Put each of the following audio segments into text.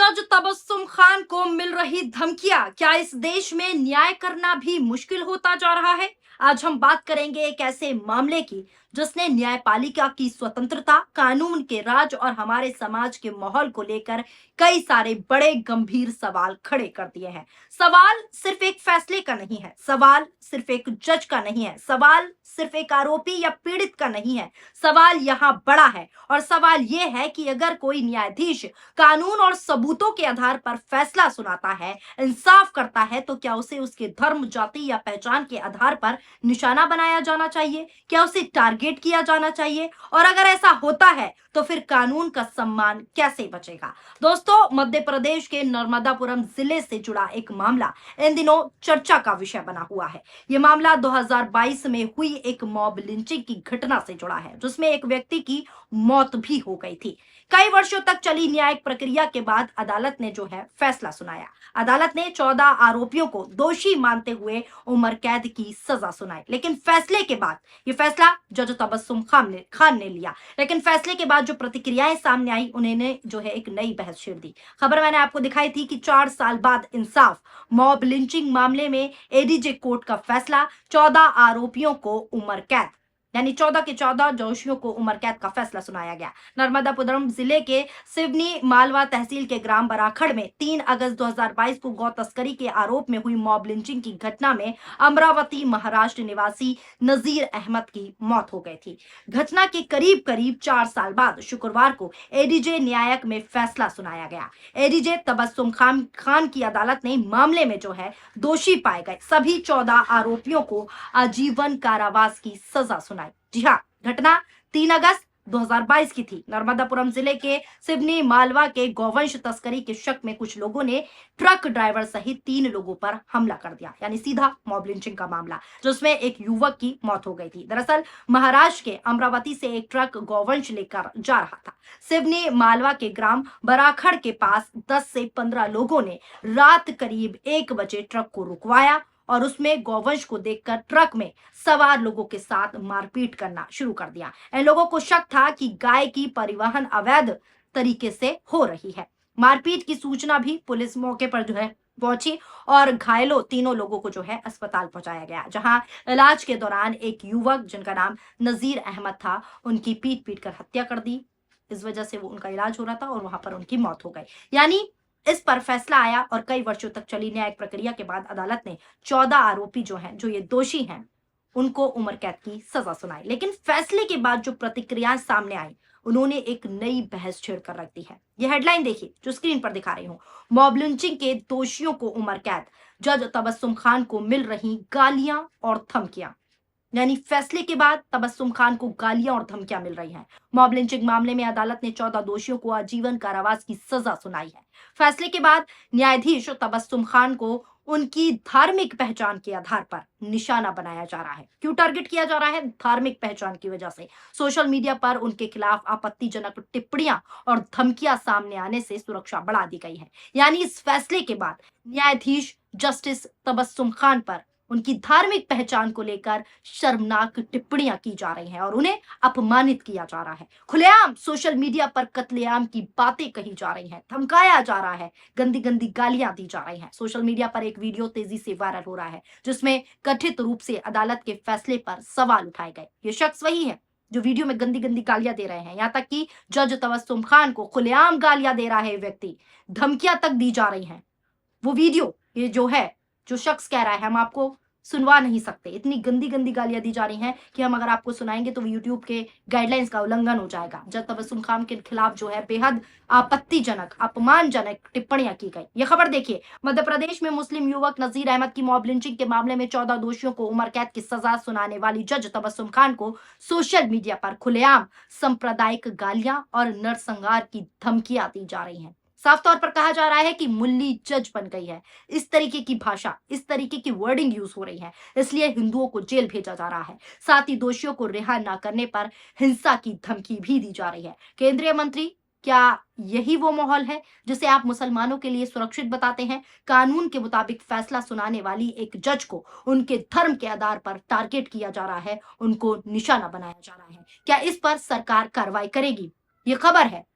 जज तबस्सुम खान को मिल रही धमकियां, क्या इस देश में न्याय करना भी मुश्किल होता जा रहा है? आज हम बात करेंगे एक ऐसे मामले की जिसने न्यायपालिका की स्वतंत्रता, कानून के राज और हमारे समाज के माहौल को लेकर कई सारे बड़े गंभीर सवाल खड़े कर दिए हैं। सवाल सिर्फ एक फैसले का नहीं है, सवाल सिर्फ एक जज का नहीं है, सवाल सिर्फ एक आरोपी या पीड़ित का नहीं है। सवाल यहाँ बड़ा है और सवाल ये है कि अगर कोई न्यायाधीश कानून और सबूतों के आधार पर फैसला सुनाता है, इंसाफ करता है, तो क्या उसे उसके धर्म, जाति या पहचान के आधार पर निशाना बनाया जाना चाहिए? क्या उसे टारगेट किया जाना चाहिए? और अगर ऐसा होता है तो फिर कानून का सम्मान कैसे बचेगा? दोस्तों, मध्य प्रदेश के नर्मदापुरम जिले से जुड़ा एक मामला इन दिनों चर्चा का विषय बना हुआ है। ये मामला 2022 में हुई एक मॉब लिंचिंग की घटना से जुड़ा है, जिसमें एक व्यक्ति की मौत भी हो गई थी। कई वर्षों तक चली न्यायिक प्रक्रिया के बाद अदालत ने जो है फैसला सुनाया। अदालत ने 14 आरोपियों को दोषी मानते हुए उम्र कैद की सजा सुनाई। लेकिन फैसले के बाद, ये फैसला जज तबस्सुम खान ने लिया, लेकिन फैसले के बाद जो प्रतिक्रियाएं सामने आई, उन्होंने जो है एक नई बहस छेड़ दी। खबर मैंने आपको दिखाई थी कि 4 साल बाद इंसाफ। मॉब लिंचिंग मामले में एडीजे कोर्ट का फैसला, 14 आरोपियों को उम्र कैद, यानी 14 के 14 दोषियों को उम्र कैद का फैसला सुनाया गया। नर्मदापुरम जिले के सिवनी मालवा तहसील के ग्राम बराखड़ में 3 अगस्त 2022 को गौ तस्करी के आरोप में हुई मॉब लिंचिंग की घटना में अमरावती महाराष्ट्र निवासी नजीर अहमद की मौत हो गई थी। घटना के करीब करीब 4 साल बाद शुक्रवार को एडीजे न्यायिक में फैसला सुनाया गया। एडीजे तबस्सुम खान की अदालत ने मामले में जो है दोषी पाए गए सभी 14 आरोपियों को आजीवन कारावास की सजा सुनाई। जी हाँ, घटना 3 अगस्त 2022 की थी। नर्मदापुरम जिले के सिवनी मालवा के गौवंश तस्करी के शक में कुछ लोगों ने ट्रक ड्राइवर सहित 3 लोगों पर हमला कर दिया, यानी सीधा मॉब लिंचिंग का मामला, जिसमें एक युवक की मौत हो गई थी। दरअसल महाराष्ट्र के अमरावती से एक ट्रक गौवंश लेकर जा रहा था। सिवनी मालवा के ग्राम बराखड़ के पास 10 से 15 लोगों ने रात करीब 1 बजे ट्रक को रुकवाया और उसमें गौवंश को देखकर ट्रक में सवार लोगों के साथ मारपीट करना शुरू कर दिया। इन लोगों को शक था कि गाय की परिवहन अवैध तरीके से हो रही है। मारपीट की सूचना भी पुलिस मौके पर जो है पहुंची और घायलों तीनों लोगों को जो है अस्पताल पहुंचाया गया, जहां इलाज के दौरान एक युवक जिनका नाम नजीर अहमद था, उनकी पीट पीट कर हत्या कर दी। इस वजह से वो उनका इलाज हो रहा था और वहां पर उनकी मौत हो गई। यानी इस पर फैसला आया और कई वर्षों तक चली न्यायिक प्रक्रिया के बाद अदालत ने 14 आरोपी जो हैं, जो ये दोषी हैं, उनको उम्र कैद की सजा सुनाई। लेकिन फैसले के बाद जो प्रतिक्रियाएं सामने आई, उन्होंने एक नई बहस छेड़ कर रख दी है। ये हेडलाइन देखिए जो स्क्रीन पर दिखा रही हूं। मॉब लिंचिंग के दोषियों को उम्र कैद, जज तबस्सुम खान को मिल रही गालियां और धमकियां। यानी फैसले के बाद तबस्सुम खान को गालियां और धमकियां मिल रही हैं। मॉब लिंचिंग मामले में अदालत ने 14 दोषियों को आजीवन कारावास की सजा सुनाई है। फैसले के बाद न्यायाधीश तबस्सुम खान को उनकी धार्मिक पहचान के आधार पर निशाना बनाया जा रहा है। क्यों टारगेट किया जा रहा है? धार्मिक पहचान की वजह से। सोशल मीडिया पर उनके खिलाफ आपत्तिजनक टिप्पणियां और धमकियां सामने आने से सुरक्षा बढ़ा दी गई है। यानी इस फैसले के बाद न्यायाधीश जस्टिस तबस्सुम खान पर उनकी धार्मिक पहचान को लेकर शर्मनाक टिप्पणियां की जा रही हैं और उन्हें अपमानित किया जा रहा है। खुलेआम सोशल मीडिया पर कत्लेआम की बातें कही जा रही हैं, धमकाया जा रहा है, गंदी गंदी गालियां दी जा रही हैं। सोशल मीडिया पर एक वीडियो तेजी से वायरल हो रहा है जिसमें कथित रूप से अदालत के फैसले पर सवाल उठाए गए। ये शख्स वही है जो वीडियो में गंदी गंदी गालियां दे रहे हैं। यहां तक कि जज तबस्सुम खान को खुलेआम गालियां दे रहा है व्यक्ति, धमकियां तक दी जा रही हैं। वो वीडियो, ये जो है, जो शख्स कह रहा है हम आपको सुनवा नहीं सकते, इतनी गंदी गंदी गालियां दी जा रही हैं कि हम अगर आपको सुनाएंगे तो यूट्यूब के गाइडलाइंस का उल्लंघन हो जाएगा। जज तबस्सुम खान के खिलाफ जो है बेहद आपत्तिजनक, अपमानजनक टिप्पणियां की गई। यह खबर देखिए। मध्य प्रदेश में मुस्लिम युवक नजीर अहमद की मॉब लिंचिंग के मामले में 14 दोषियों को उम्र कैद की सजा सुनाने वाली जज तबस्सुम खान को सोशल मीडिया पर खुलेआम सांप्रदायिक गालियां और नरसंहार की धमकियां दी जा रही हैं। साफ तौर पर कहा जा रहा है कि मुल्ली जज बन गई है। इस तरीके की भाषा, इस तरीके की वर्डिंग यूज हो रही है, इसलिए हिंदुओं को जेल भेजा जा रहा है। साथ ही दोषियों को रिहा न करने पर हिंसा की धमकी भी दी जा रही है। केंद्रीय मंत्री, क्या यही वो माहौल है जिसे आप मुसलमानों के लिए सुरक्षित बताते हैं? कानून के मुताबिक फैसला सुनाने वाली एक जज को उनके धर्म के आधार पर टारगेट किया जा रहा है, उनको निशाना बनाया जा रहा है। क्या इस पर सरकार कार्रवाई करेगी? ये खबर है।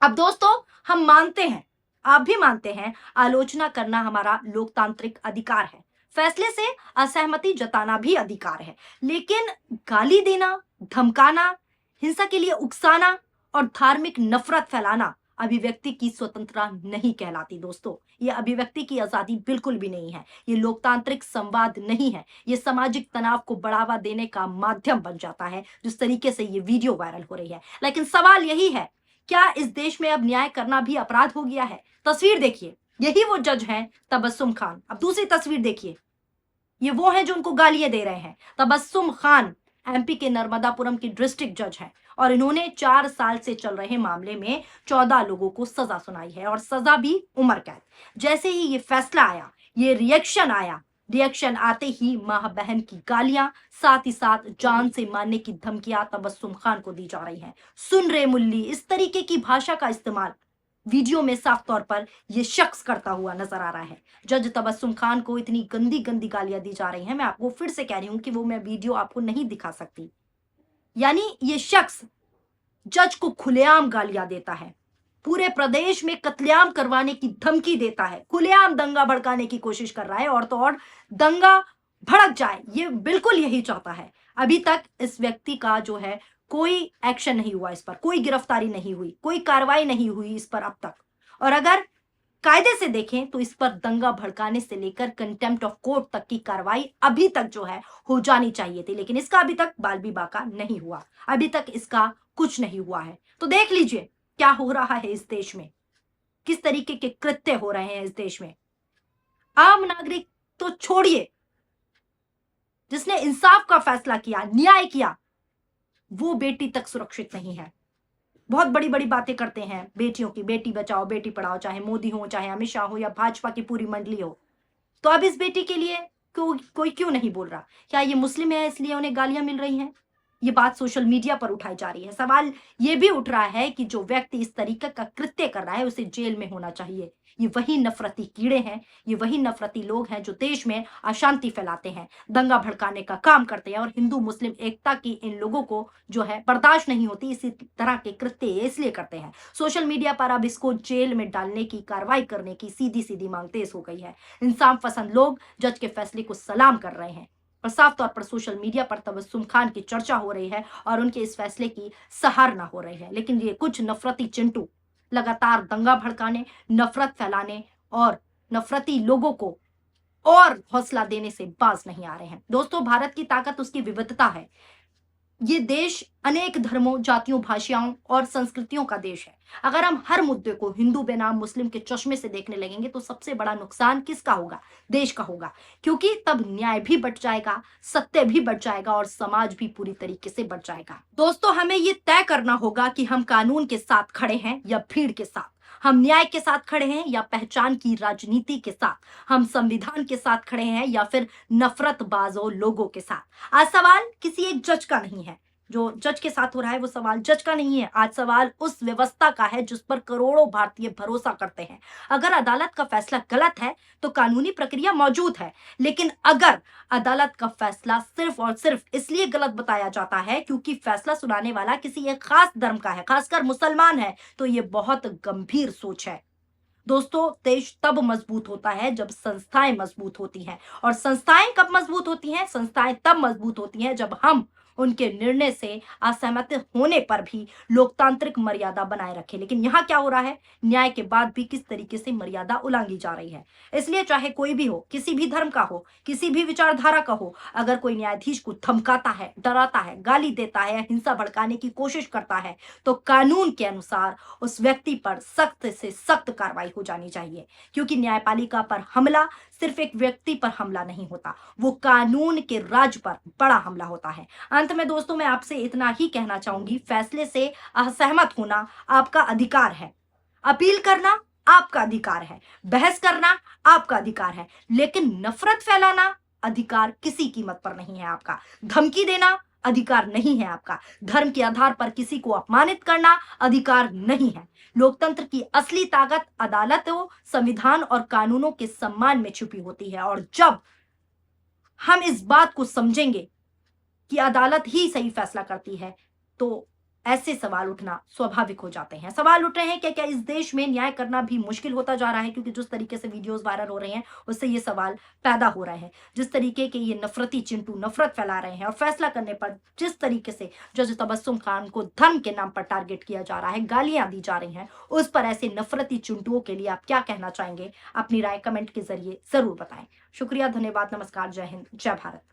अब दोस्तों, हम मानते हैं आप भी मानते हैं आलोचना करना हमारा लोकतांत्रिक अधिकार है, फैसले से असहमति जताना भी अधिकार है, लेकिन गाली देना, धमकाना, हिंसा के लिए उकसाना और धार्मिक नफरत फैलाना अभिव्यक्ति की स्वतंत्रता नहीं कहलाती दोस्तों। ये अभिव्यक्ति की आजादी बिल्कुल भी नहीं है। ये लोकतांत्रिक संवाद नहीं है। ये सामाजिक तनाव को बढ़ावा देने का माध्यम बन जाता है, जिस तरीके से ये वीडियो वायरल हो रही है। लेकिन सवाल यही है, क्या इस देश में अब न्याय करना भी अपराध हो गया है? तस्वीर देखिए, यही वो जज हैं तबस्सुम खान। अब दूसरी तस्वीर देखिए, ये वो हैं जो उनको गालियां दे रहे हैं। तबस्सुम खान एमपी के नर्मदापुरम की डिस्ट्रिक्ट जज हैं और इन्होंने 4 साल से चल रहे मामले में 14 लोगों को सजा सुनाई है और सजा भी उम्र कैद। जैसे ही ये फैसला आया, ये रिएक्शन आया, रिएक्शन आते ही मां बहन की गालियां, साथ ही साथ जान से मारने की धमकियां तबस्सुम खान को दी जा रही हैं। सुन रे मुल्ली, इस तरीके की भाषा का इस्तेमाल वीडियो में साफ तौर पर यह शख्स करता हुआ नजर आ रहा है। जज तबस्सुम खान को इतनी गंदी गंदी गालियां दी जा रही हैं, मैं आपको फिर से कह रही हूं कि वो मैं वीडियो आपको नहीं दिखा सकती। यानी ये शख्स जज को खुलेआम गालियां देता है, पूरे प्रदेश में कत्लेआम करवाने की धमकी देता है, खुलेआम दंगा भड़काने की कोशिश कर रहा है और तो और दंगा भड़क जाए, ये बिल्कुल यही चाहता है। अभी तक इस व्यक्ति का जो है कोई एक्शन नहीं हुआ, इस पर कोई गिरफ्तारी नहीं हुई, कोई कार्रवाई नहीं हुई इस पर अब तक। और अगर कायदे से देखें तो इस पर दंगा भड़काने से लेकर कंटेम्प्ट ऑफ कोर्ट तक की कार्रवाई अभी तक जो है हो जानी चाहिए थी, लेकिन इसका अभी तक बाल भी बाका नहीं हुआ, अभी तक इसका कुछ नहीं हुआ है। तो देख लीजिए क्या हो रहा है इस देश में, किस तरीके के कृत्य हो रहे हैं इस देश में। आम नागरिक तो छोड़िए, जिसने इंसाफ का फैसला किया, न्याय किया, वो बेटी तक सुरक्षित नहीं है। बहुत बड़ी बड़ी बातें करते हैं बेटियों की, बेटी बचाओ बेटी पढ़ाओ, चाहे मोदी हो, चाहे अमित शाह हो या भाजपा की पूरी मंडली हो। तो अब इस बेटी के लिए कोई क्यों नहीं बोल रहा? क्या ये मुस्लिम है इसलिए उन्हें गालियां मिल रही हैं? ये बात सोशल मीडिया पर उठाई जा रही है। सवाल ये भी उठ रहा है कि जो व्यक्ति इस तरीके का कृत्य कर रहा है उसे जेल में होना चाहिए। ये वही नफरती कीड़े हैं, ये वही नफरती लोग हैं जो देश में अशांति फैलाते हैं, दंगा भड़काने का काम करते हैं और हिंदू मुस्लिम एकता की इन लोगों को जो है बर्दाश्त नहीं होती। इसी तरह के कृत्य इसलिए करते हैं। सोशल मीडिया पर अब इसको जेल में डालने की, कार्रवाई करने की सीधी सीधी मांग तेज हो गई है। इंसाफ पसंद लोग जज के फैसले को सलाम कर रहे हैं और साफ तौर पर सोशल मीडिया पर तबस्सुम खान की चर्चा हो रही है और उनके इस फैसले की सराहना हो रही है। लेकिन ये कुछ नफरती चिंटू लगातार दंगा भड़काने, नफरत फैलाने और नफरती लोगों को और हौसला देने से बाज नहीं आ रहे हैं। दोस्तों, भारत की ताकत उसकी विविधता है। ये देश अनेक धर्मों, जातियों, भाषाओं और संस्कृतियों का देश है। अगर हम हर मुद्दे को हिंदू बनाम मुस्लिम के चश्मे से देखने लगेंगे तो सबसे बड़ा नुकसान किसका होगा? देश का होगा, क्योंकि तब न्याय भी बट जाएगा, सत्य भी बट जाएगा और समाज भी पूरी तरीके से बट जाएगा। दोस्तों, हमें ये तय करना होगा कि हम कानून के साथ खड़े हैं या भीड़ के साथ, हम न्याय के साथ खड़े हैं या पहचान की राजनीति के साथ, हम संविधान के साथ खड़े हैं या फिर नफरतबाजों लोगों के साथ। आज सवाल किसी एक जज का नहीं है, जो जज के साथ हो रहा है वो सवाल जज का नहीं है। आज सवाल उस व्यवस्था का है जिस पर करोड़ों भारतीय भरोसा करते हैं। अगर अदालत का फैसला गलत है तो कानूनी प्रक्रिया मौजूद है, लेकिन अगर अदालत का फैसला सिर्फ और सिर्फ इसलिए गलत बताया जाता है क्योंकि फैसला सुनाने वाला किसी एक खास धर्म का है, खासकर मुसलमान है, तो ये बहुत गंभीर सोच है। दोस्तों, देश तब मजबूत होता है जब संस्थाएं मजबूत होती हैं, और संस्थाएं कब मजबूत होती हैं? संस्थाएं तब मजबूत होती हैं जब हम उनके निर्णय से असहमत होने पर भी लोकतांत्रिक मर्यादा बनाए रखें। लेकिन यहाँ क्या हो रहा है? न्याय के बाद भी किस तरीके से मर्यादा उल्लंघी जा रही है। इसलिए चाहे कोई भी हो, किसी भी धर्म का हो, किसी भी विचारधारा का हो, अगर कोई न्यायाधीश को धमकाता है, डराता है, गाली देता है, हिंसा भड़काने की कोशिश करता है, तो कानून के अनुसार उस व्यक्ति पर सख्त से सख्त कार्रवाई हो जानी चाहिए। क्योंकि न्यायपालिका पर हमला सिर्फ एक व्यक्ति पर हमला नहीं होता, वो कानून के राज पर बड़ा हमला होता है। अंत में दोस्तों, मैं आपसे इतना ही कहना चाहूंगी, फैसले से असहमत होना आपका अधिकार है, अपील करना आपका अधिकार है, बहस करना आपका अधिकार है, लेकिन नफरत फैलाना अधिकार किसी कीमत पर नहीं है आपका। धमकी देना अधिकार नहीं है आपका। धर्म के आधार पर किसी को अपमानित करना अधिकार नहीं है। लोकतंत्र की असली ताकत अदालतों, संविधान और कानूनों के सम्मान में छुपी होती है, और जब हम इस बात को समझेंगे कि अदालत ही सही फैसला करती है, तो ऐसे सवाल उठना स्वाभाविक हो जाते हैं। सवाल उठ रहे हैं कि क्या इस देश में न्याय करना भी मुश्किल होता जा रहा है? क्योंकि जिस तरीके से वीडियोज़ वायरल हो रहे हैं, उससे ये सवाल पैदा हो रहे हैं। जिस तरीके के ये नफ़रती चिंटू नफ़रत फैला रहे हैं और फैसला करने पर जिस तरीके से जज तबस्सुम खान को धर्म के नाम पर टारगेट किया जा रहा है, गालियाँ दी जा रही हैं, उस पर ऐसे नफ़रती चिंटुओं के लिए आप क्या कहना चाहेंगे? अपनी राय कमेंट के ज़रिए ज़रूर बताएँ। शुक्रिया, धन्यवाद, नमस्कार, जय हिंद, जय भारत।